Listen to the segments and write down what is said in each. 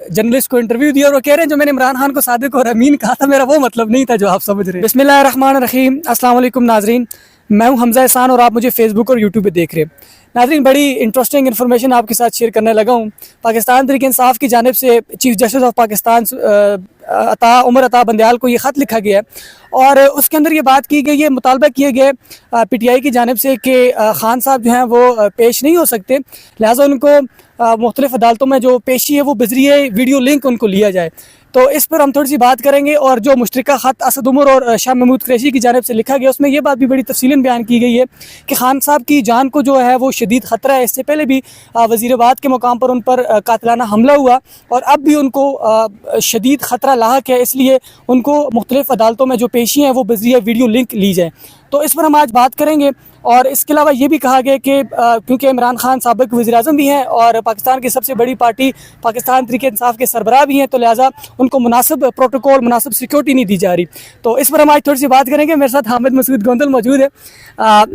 Journalist को interview दिया और वो कह रहे हैं जो मैंने इमरान खान को सादिक और अमीन कहा था मेरा वो मतलब नहीं था जो आप समझ रहे हैं। बिस्मिल्लाहिर्रहमानिर्रहीम, अस्सलाम वालेकुम नाजरीन, मैं हूं हमजा एहसान और आप मुझे फेसबुक और यूट्यूब पे देख रहे हैं। नाजरीन, बड़ी इंटरेस्टिंग इन्फॉर्मेशन आपके साथ शेयर करने लगा हूं। पाकिस्तान तहरीक इंसाफ की जानिब से chief justice of Pakistan Umar Ata Bandial को ये ख़त लिखा गया है और उसके अंदर ये बात की गई है, मुतालबा किया गया है PTI की जानिब से कि खान साहब जो हैं वो पेश नहीं हो सकते, लिहाजा उनको मुख्तलिफ अदालतों में जो पेशी है वो बजरिए वीडियो लिंक उनको लिया जाए। तो इस पर हम थोड़ी सी बात करेंगे और जो मुश्तरका ख़त असद उमर और शाह महमूद कुरैशी की जानिब से लिखा गया उसमें यह बात भी बड़ी तफसीलन बयान की गई है कि खान साहब की जान को जो है वो शदीद ख़तरा है। इससे पहले भी वज़ीराबाद के मुकाम पर उन पर कातिलाना हमला हुआ और अब भी उनको शदीद ख़तरा लाहक है, इसलिए उनको मुख्तलिफ अदालतों में जो पेशी हैं वो बजरिया वीडियो लिंक ली जाए। तो इस पर हम आज बात करेंगे और इसके अलावा ये भी कहा गया कि क्योंकि इमरान खान साबिक़ वज़ीर-ए-आज़म भी हैं और पाकिस्तान की सबसे बड़ी पार्टी पाकिस्तान तहरीक इंसाफ के सरबराह भी हैं, तो लिहाजा उनको मुनासिब प्रोटोकॉल, मुनासिब सिक्योरिटी नहीं दी जा रही। तो इस पर हम आज थोड़ी सी बात करेंगे। मेरे साथ हामिद मसूद गोंदल मौजूद है।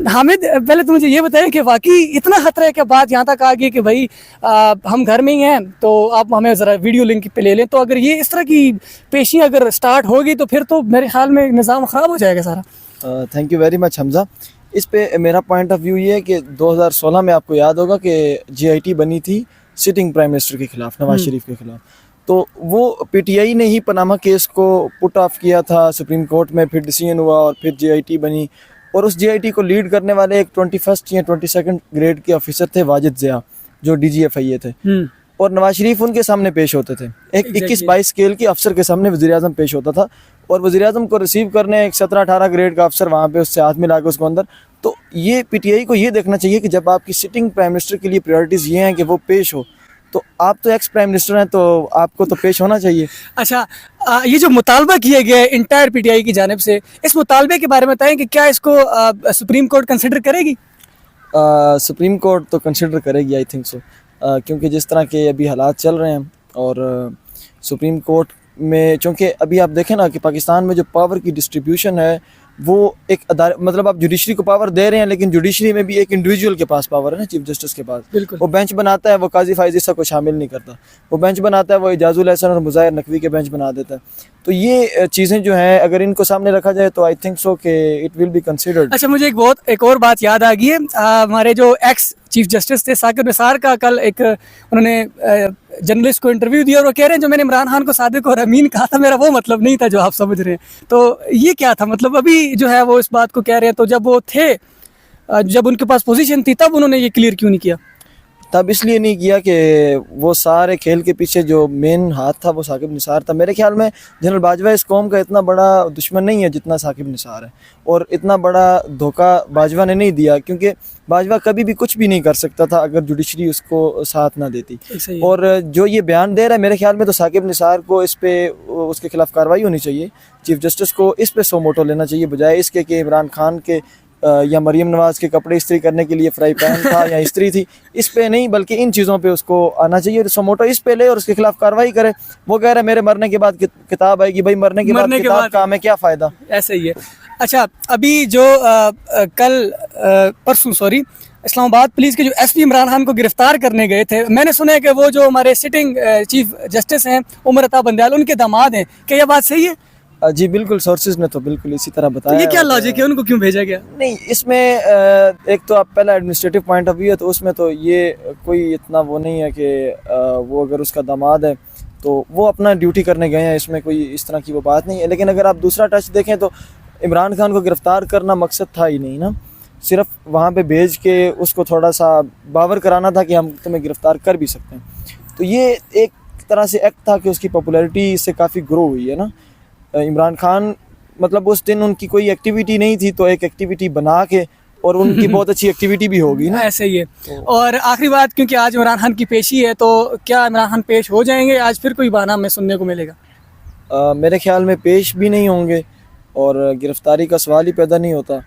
हामिद, पहले तो मुझे ये बताएं कि वाकई इतना ख़तरा है कि बात यहाँ तक आ गई कि भाई हम घर में ही हैं तो आप हमें ज़रा वीडियो लिंक पे ले लें। तो अगर ये इस तरह की पेशी अगर स्टार्ट होगी तो फिर तो मेरे ख्याल में निज़ाम ख़राब हो जाएगा सारा। Thank you very much Hamza. इस पे मेरा पॉइंट ऑफ व्यू ये है कि 2016 में आपको याद होगा कि GIT बनी थी सिटिंग प्राइम मिनिस्टर के खिलाफ, नवाज शरीफ के खिलाफ। तो वो PTI ने ही पनामा केस को पुट ऑफ किया था सुप्रीम कोर्ट में, फिर डिसीजन हुआ और फिर GIT बनी और उस GIT को लीड करने वाले एक 21st या 22nd ग्रेड के ऑफिसर थे वाजिद ज़िया, जो DGFIA थे और नवाज शरीफ उनके सामने पेश होते थे। एक 21-22 स्केल के अफसर के सामने वज़ीर-ए-आज़म पेश होता था और वज़ीर-ए-आज़म को रिसीव करने एक 17-18 ग्रेड का अफसर वहाँ पे उससे हाथ मिला के उसको अंदर। तो ये PTI को ये देखना चाहिए कि जब आपकी सिटिंग प्राइम मिनिस्टर के लिए प्रायोरिटीज़ ये हैं कि वो पेश हो, तो आप तो एक्स प्राइम मिनिस्टर हैं तो आपको तो पेश होना चाहिए। अच्छा, ये जो मुतालबा किया गया है इंटायर PTI की जानिब से, इस मुतालबे के बारे में बताएं कि क्या इसको सुप्रीम कोर्ट कंसिडर करेगी? सुप्रीम कोर्ट तो कंसिडर करेगी, आई थिंक सो, क्योंकि जिस तरह के अभी हालात चल रहे हैं और सुप्रीम कोर्ट में, चूँकि अभी आप देखें ना कि पाकिस्तान में जो पावर की डिस्ट्रीब्यूशन है वो एक मतलब आप जुडिशरी को पावर दे रहे हैं लेकिन जुडिशरी में भी एक इंडिविजुअल के पास पावर है ना, चीफ जस्टिस के पास। वो बेंच बनाता है, वो काजी फाइज ईसा को शामिल नहीं करता, वो बेंच बनाता है, वो इजाजुल हसन और मुज़ाहिर नकवी के बेंच बना देता है। तो ये चीज़ें जो हैं अगर इनको सामने रखा जाए तो आई थिंक सो कि इट विल बी कंसिडर्ड। अच्छा, मुझे एक और बात याद आ गई है। हमारे जो एक्स चीफ जस्टिस थे साकिब निसार का कल एक उन्होंने जर्नलिस्ट को इंटरव्यू दिया और वो कह रहे हैं जो मैंने इमरान खान को सादिक और अमीन कहा था मेरा वो मतलब नहीं था जो आप समझ रहे हैं। तो ये क्या था, मतलब अभी जो है वो इस बात को कह रहे हैं, तो जब वो थे, जब उनके पास पोजीशन थी तब उन्होंने ये क्लियर क्यों नहीं किया? तब इसलिए नहीं किया कि वो सारे खेल के पीछे जो मेन हाथ था वो साकिब निसार था। मेरे ख्याल में जनरल बाजवा इस कौम का इतना बड़ा दुश्मन नहीं है जितना साकिब निसार है, और इतना बड़ा धोखा बाजवा ने नहीं दिया, क्योंकि बाजवा कभी भी कुछ भी नहीं कर सकता था अगर जुडिशरी उसको साथ ना देती। और जो ये बयान दे रहा है मेरे ख्याल में तो साकिब निसार को इस पे उसके खिलाफ कार्रवाई होनी चाहिए, चीफ जस्टिस को इस पे सो मोटो लेना चाहिए, बजाय इसके कि इमरान खान के या मरीम नवाज के कपड़े इस्त्री करने के लिए फ्राई पैन था या इस्त्री थी, इस पे नहीं बल्कि इन चीज़ों पे उसको आना चाहिए। समोटो इस पे ले और उसके खिलाफ कार्रवाई करे। वो कह रहा है मेरे मरने के बाद किताब आएगी, भाई मरने के बाद किताब का हमें क्या फ़ायदा? ऐसा ही है। अच्छा, अभी जो परसों इस्लामाबाद पुलिस के जो SP इमरान खान को गिरफ्तार करने गए थे, मैंने सुना है कि वो जो हमारे सिटिंग चीफ जस्टिस हैं उमर अता बंदयाल उनके दामाद हैं, क्या यह बात सही है? जी बिल्कुल, सोर्सेज ने तो बिल्कुल इसी तरह बताया। तो ये क्या लॉजिक है, उनको क्यों भेजा गया? नहीं, इसमें एक तो आप पहला एडमिनिस्ट्रेटिव पॉइंट ऑफ व्यू है तो उसमें तो ये कोई इतना वो नहीं है कि वो अगर उसका दामाद है तो वो अपना ड्यूटी करने गए हैं, इसमें कोई इस तरह की वो बात नहीं है। लेकिन अगर आप दूसरा टच देखें तो इमरान खान को गिरफ़्तार करना मकसद था ही नहीं ना, सिर्फ वहाँ पे भेज के उसको थोड़ा सा बावर कराना था कि हम तुम्हें गिरफ़्तार कर भी सकते हैं। तो ये एक तरह से एक्ट था कि उसकी पॉपुलैरिटी इससे काफ़ी ग्रो हुई है ना। इमरान खान मतलब उस दिन उनकी कोई एक्टिविटी नहीं थी तो एक एक्टिविटी बना के, और उनकी बहुत अच्छी एक्टिविटी भी होगी ना। ऐसे ही है। और आखिरी बात, क्योंकि आज इमरान खान की पेशी है, तो क्या इमरान खान पेश हो जाएंगे? आज फिर कोई बहाना हमें सुनने को मिलेगा? मेरे ख्याल में पेश भी नहीं होंगे और गिरफ्तारी का सवाल ही पैदा नहीं होता।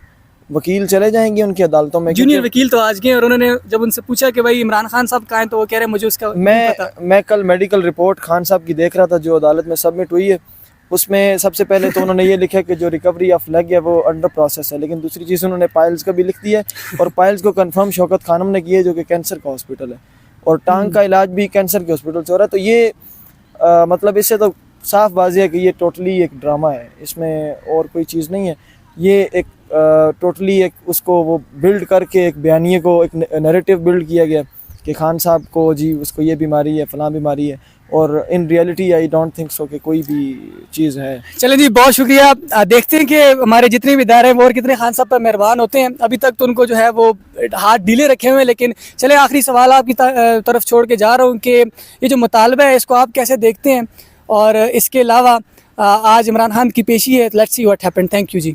वकील चले जाएंगे उनकी अदालतों में। जूनियर वकील तो आज गए और उन्होंने जब उनसे पूछा कि भाई इमरान खान साहब कहाँ हैं, तो वो कह रहे हैं मुझे उसका नहीं पता। मैं कल मेडिकल रिपोर्ट खान साहब की देख रहा था जो अदालत में सबमिट हुई है। उसमें सबसे पहले तो उन्होंने ये लिखा कि जो रिकवरी ऑफ लेग है वो अंडर प्रोसेस है, लेकिन दूसरी चीज़ उन्होंने पाइल्स का भी लिख दिया है और पाइल्स को कंफर्म शौकत खानम ने किया है जो कि कैंसर का हॉस्पिटल है, और टांग का इलाज भी कैंसर के हॉस्पिटल से हो रहा है। तो ये मतलब इससे तो साफ बाजी है कि ये टोटली एक ड्रामा है, इसमें और कोई चीज़ नहीं है। ये एक टोटली एक उसको वो बिल्ड करके एक बयानिए को एक नैरेटिव बिल्ड किया गया कि खान साहब को जी उसको ये बीमारी है, फ़लाँ बीमारी है, और in reality I don't think so कि कोई भी चीज़ है। चलें जी, बहुत शुक्रिया। देखते हैं कि हमारे जितने भी इदारे हैं वो और कितने खान साहब पर मेहरबान होते हैं। अभी तक तो उनको जो है वो हाथ ढीले रखे हुए हैं, लेकिन चले आखिरी सवाल आपकी तरफ छोड़ के जा रहा हूँ कि ये जो मुतालबा है इसको आप कैसे देखते हैं, और इसके अलावा आज इमरान खान की पेशी है, let's see what happened. Thank you ji.